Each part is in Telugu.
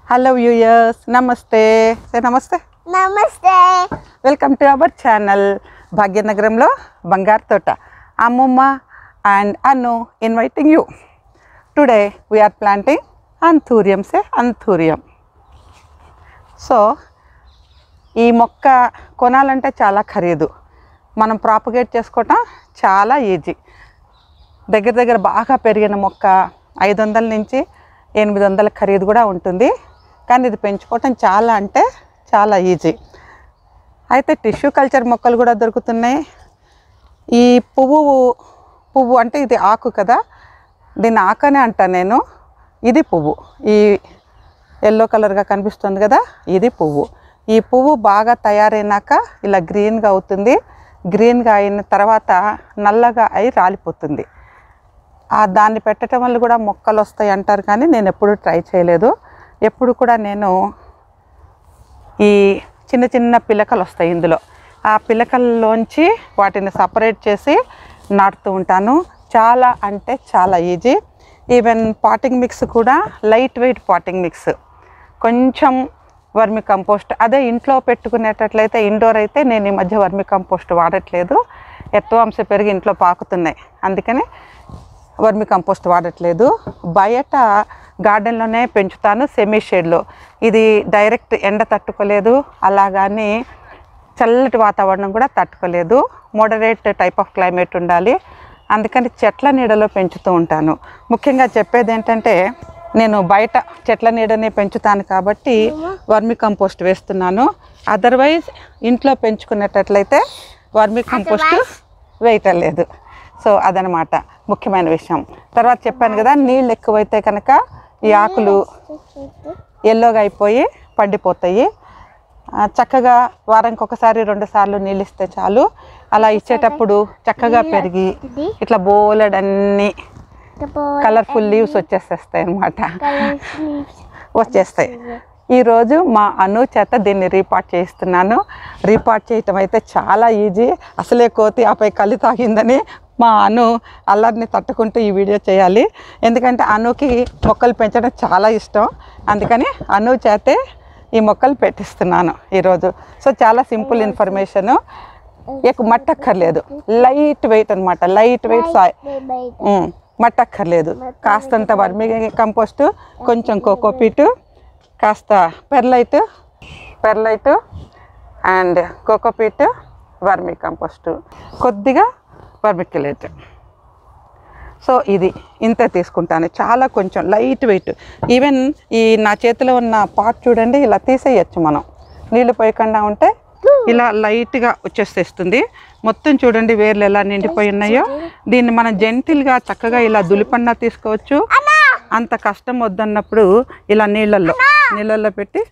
Hello viewers, Namaste. Say Namaste. Namaste. Welcome to our channel Bhagyanagaramlo Bangar Tota. Ammumma and Anu inviting you. Today we are planting anthurium. Say anthurium. So ఈ మొక్క కొనాలంటే చాలా ఖరీదు. మనం ప్రాపగేట్ చేసుకోవటం చాలా ఈజీ. దగ్గర బాగా పెరిగిన మొక్క 500 నుంచి 800 ఖరీదు కూడా ఉంటుంది. కానీ ఇది పెంచుకోవటం చాలా అంటే చాలా ఈజీ. అయితే టిష్యూ కల్చర్ మొక్కలు కూడా దొరుకుతున్నాయి. ఈ పువ్వు అంటే ఇది ఆకు కదా, దీన్ని ఆకనే అంటాను నేను. ఇది పువ్వు, ఈ ఎల్లో కలర్గా కనిపిస్తుంది కదా, ఇది పువ్వు. ఈ పువ్వు బాగా తయారైనాక ఇలా గ్రీన్గా అవుతుంది. గ్రీన్గా అయిన తర్వాత నల్లగా అయి రాలిపోతుంది. దాన్ని పెట్టడం వల్ల కూడా మొక్కలు వస్తాయి అంటారు, కానీ నేను ఎప్పుడు ట్రై చేయలేదు. ఎప్పుడు కూడా నేను ఈ చిన్న చిన్న పిలకలు వస్తాయి ఇందులో, ఆ పిలకల్లోంచి వాటిని సపరేట్ చేసి నాటుతూ ఉంటాను. చాలా అంటే చాలా ఈజీ. ఈవెన్ పాటింగ్ మిక్స్ కూడా లైట్ వెయిట్ పాటింగ్ మిక్స్, కొంచెం వర్మి కంపోస్ట్. అదే ఇంట్లో పెట్టుకునేటట్లయితే, ఇండోర్ అయితే నేను ఈ మధ్య వర్మి కంపోస్ట్ వాడట్లేదు. ఎర్త్వామ్స్ పెరిగి ఇంట్లో పాకుతున్నాయి, అందుకని వర్మి కంపోస్ట్ వాడట్లేదు. బయట గార్డెన్లోనే పెంచుతాను, సెమీ షేడ్లో. ఇది డైరెక్ట్ ఎండ తట్టుకోలేదు, అలాగని చల్లటి వాతావరణం కూడా తట్టుకోలేదు. మోడరేట్ టైప్ ఆఫ్ క్లైమేట్ ఉండాలి, అందుకని చెట్ల నీడలో పెంచుతూ ఉంటాను. ముఖ్యంగా చెప్పేది ఏంటంటే, నేను బయట చెట్ల నీడనే పెంచుతాను కాబట్టి వర్మి కంపోస్ట్ వేస్తున్నాను. అదర్వైజ్ ఇంట్లో పెంచుకునేటట్లయితే వర్మి కంపోస్ట్ వేయటం లేదు. సో అదనమాట ముఖ్యమైన విషయం. తర్వాత చెప్పాను కదా, నీళ్ళు ఎక్కువైతే కనుక ఈ ఆకులు ఎల్లోగా అయిపోయి పండిపోతాయి. చక్కగా వారానికి ఒకసారి 2 సార్లు నీళ్ళు ఇస్తే చాలు. అలా ఇచ్చేటప్పుడు చక్కగా పెరిగి ఇట్లా బోలెడన్ని కలర్ఫుల్ లీవ్స్ వచ్చేస్తాయి అన్నమాట, వచ్చేస్తాయి. ఈరోజు మా అను చేత దీన్ని రీపాట్ చేయిస్తున్నాను. రీపాట్ చేయటం అయితే చాలా ఈజీ. అసలే కోతి ఆపై కళ్ళు తాగిందని మా అను అల్లరిని తట్టుకుంటూ ఈ వీడియో చేయాలి. ఎందుకంటే అనుకి మొక్కలు పెంచడం చాలా ఇష్టం, అందుకని అను చేతే ఈ మొక్కలు పెట్టిస్తున్నాను ఈరోజు. సో చాలా సింపుల్ ఇన్ఫర్మేషను. మట్టక్కర్లేదు, లైట్ వెయిట్ అనమాట. లైట్ వెయిట్ మట్టక్కర్లేదు. కాస్తంత వర్మి కంపోస్టు, కొంచెం కోకోపీటు, కాస్త perlite and cocopeat, vermicompost, కొద్దిగా వర్మిక్యులేట్. సో ఇది ఇంతే తీసుకుంటాను. చాలా కొంచెం లైట్ వెయిట్. ఈవెన్ ఈ నా చేతిలో ఉన్న పాట్ చూడండి, ఇలా తీసేయచ్చు మనం. నీళ్ళు పోయకుండా ఉంటే ఇలా లైట్గా వచ్చేసేస్తుంది. మొత్తం చూడండి వేర్లు ఎలా నిండిపోయి ఉన్నాయో. దీన్ని మనం జెంటిల్గా చక్కగా ఇలా దులిపన్నా తీసుకోవచ్చు. అంత కష్టం వద్దన్నప్పుడు ఇలా నీళ్ళల్లో పెట్టి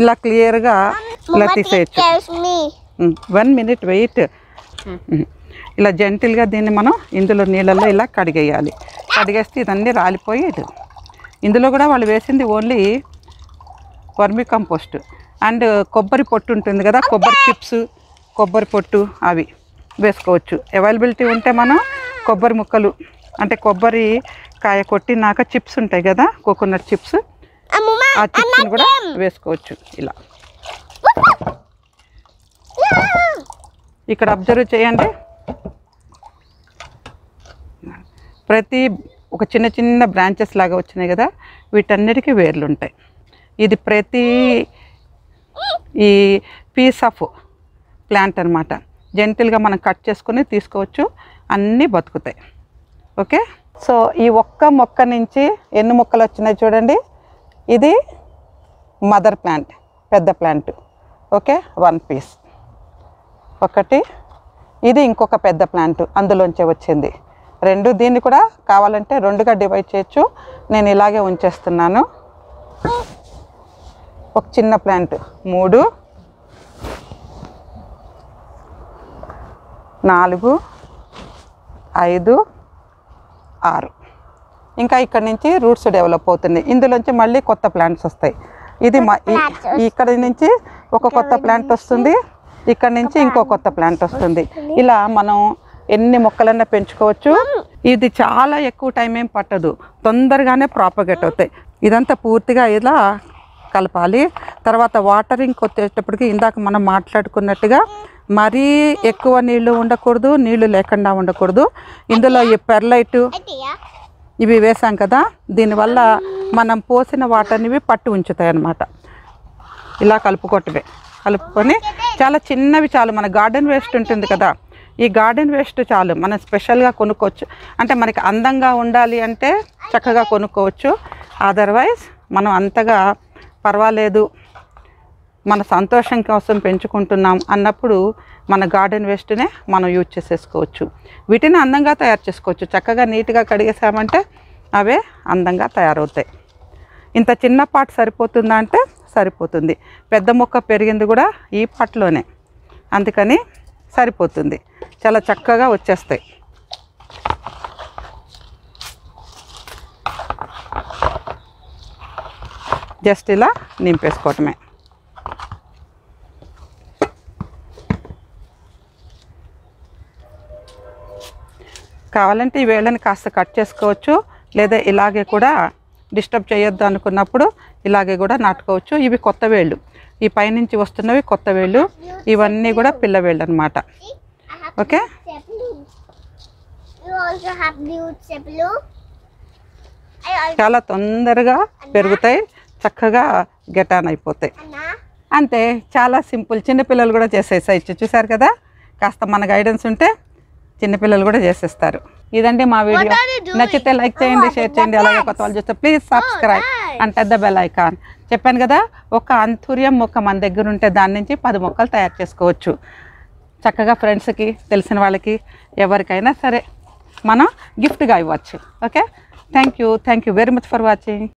ఇలా క్లియర్గా ఇలా తీసేయచ్చు. 1 minute వెయిట్. ఇలా జెంటిల్గా దీన్ని మనం ఇందులో నీళ్ళల్లో ఇలా కడిగేయాలి. కడిగేస్తే ఇదన్నీ రాలిపోయి, ఇందులో కూడా వాళ్ళు వేసింది ఓన్లీ వర్మి కంపోస్ట్ అండ్ కొబ్బరి పొట్టు ఉంటుంది కదా, కొబ్బరి చిప్స్, కొబ్బరి పొట్టు అవి వేసుకోవచ్చు. అవైలబిలిటీ ఉంటే మనం కొబ్బరి ముక్కలు, అంటే కొబ్బరి కాయ కొట్టినాక చిప్స్ ఉంటాయి కదా, కోకోనట్ చిప్స్, ఆ చిప్స్ని కూడా వేసుకోవచ్చు. ఇలా ఇక్కడ అబ్జర్వ్ చేయండి, ప్రతి ఒక చిన్న చిన్న బ్రాంచెస్ లాగా వచ్చినాయి కదా, వీటన్నిటికీ వేర్లు ఉంటాయి. ఇది ప్రతి ఈ పీస్ ఆఫ్ ప్లాంట్ అనమాట. జెంటిల్గా మనం కట్ చేసుకుని తీసుకోవచ్చు, అన్నీ బతుకుతాయి. ఓకే, సో ఈ ఒక్క మొక్క నుంచి ఎన్ని మొక్కలు వచ్చినాయి చూడండి. ఇది మదర్ ప్లాంట్, పెద్ద ప్లాంట్. ఓకే, 1 piece ఒకటి. ఇది ఇంకొక పెద్ద ప్లాంట్, అందులోంచే వచ్చింది 2. దీన్ని కూడా కావాలంటే 2గా డివైడ్ చేయొచ్చు. నేను ఇలాగే ఉంచేస్తున్నాను. ఒక చిన్న ప్లాంట్ 3, 4, 5, 6. ఇంకా ఇక్కడ నుంచి రూట్స్ డెవలప్ అవుతున్నాయి. ఇందులోంచి మళ్ళీ కొత్త ప్లాంట్స్ వస్తాయి. ఇది ఇక్కడ నుంచి ఒక కొత్త ప్లాంట్ వస్తుంది, ఇక్కడ నుంచి ఇంకో కొత్త ప్లాంట్ వస్తుంది. ఇలా మనం ఎన్ని మొక్కలన్నా పెంచుకోవచ్చు. ఇది చాలా ఎక్కువ టైం ఏం పట్టదు, తొందరగానే ప్రాపగేట్ అవుతాయి. ఇదంతా పూర్తిగా ఇలా కలపాలి. తర్వాత వాటరింగ్కి వచ్చేటప్పటికి ఇందాక మనం మాట్లాడుకున్నట్టుగా మరీ ఎక్కువ నీళ్లు ఉండకూడదు, నీళ్లు లేకుండా ఉండకూడదు. ఇందులో ఈ పెర్లైట్ ఇవి వేసాం కదా, దీనివల్ల మనం పోసిన వాటర్నివి పట్టు ఉంచుతాయి అన్నమాట. ఇలా కలుపుకొని చాలా చిన్నవి చాలు. మన గార్డెన్ వేస్ట్ ఉంటుంది కదా, ఈ గార్డెన్ వేస్ట్ చాలు. మనం స్పెషల్గా కొనుక్కోవచ్చు. అంటే మనకి అందంగా ఉండాలి అంటే చక్కగా కొనుక్కోవచ్చు. అదర్వైజ్ మనం అంతగా పర్వాలేదు, మన సంతోషం కోసం పెంచుకుంటున్నాం అన్నప్పుడు మన గార్డెన్ వేస్ట్నే మనం యూజ్ చేసేసుకోవచ్చు. వీటిని అందంగా తయారు చేసుకోవచ్చు. చక్కగా నీట్గా కడిగేసామంటే అవే అందంగా తయారవుతాయి. ఇంత చిన్న పాట్ సరిపోతుందా అంటే సరిపోతుంది. పెద్ద మొక్క పెరిగింది కూడా ఈ పాట్లోనే, అందుకని సరిపోతుంది. చాలా చక్కగా వచ్చేస్తాయి. జస్ట్ ఇలా నింపేసుకోవటమే. కావాలంటే ఈ వేళ్ళని కాస్త కట్ చేసుకోవచ్చు, లేదా ఇలాగే కూడా డిస్టర్బ్ చేయొద్దు అనుకున్నప్పుడు ఇలాగే కూడా నాటుకోవచ్చు. ఇవి కొత్త వేళ్ళు, ఈ పైనుంచి వస్తున్నవి కొత్త వేళ్ళు, ఇవన్నీ కూడా పిల్ల వేళ్ళు అన్నమాట. ఓకే, చాలా తొందరగా పెరుగుతాయి, చక్కగా గెటాన్ అయిపోతాయి. అంతే, చాలా సింపుల్. చిన్నపిల్లలు కూడా చేసేసేయచ్చు. చూసారు కదా, కాస్త మన గైడెన్స్ ఉంటే చిన్నపిల్లలు కూడా చేసేస్తారు. ఇదండి మా వీడియో. నచ్చితే లైక్ చేయండి, షేర్ చేయండి. అలాగే కొత్త వాళ్ళు చూస్తే please subscribe and touch the bell icon. చెప్పాను కదా, ఒక అంథూరియం మొక్క మన దగ్గర ఉంటే దాని నుంచి 10 మొక్కలు తయారు చేసుకోవచ్చు. చక్కగా ఫ్రెండ్స్కి, తెలిసిన వాళ్ళకి, ఎవరికైనా సరే మనం గిఫ్ట్గా ఇవ్వచ్చు. Okay, thank you very much for watching.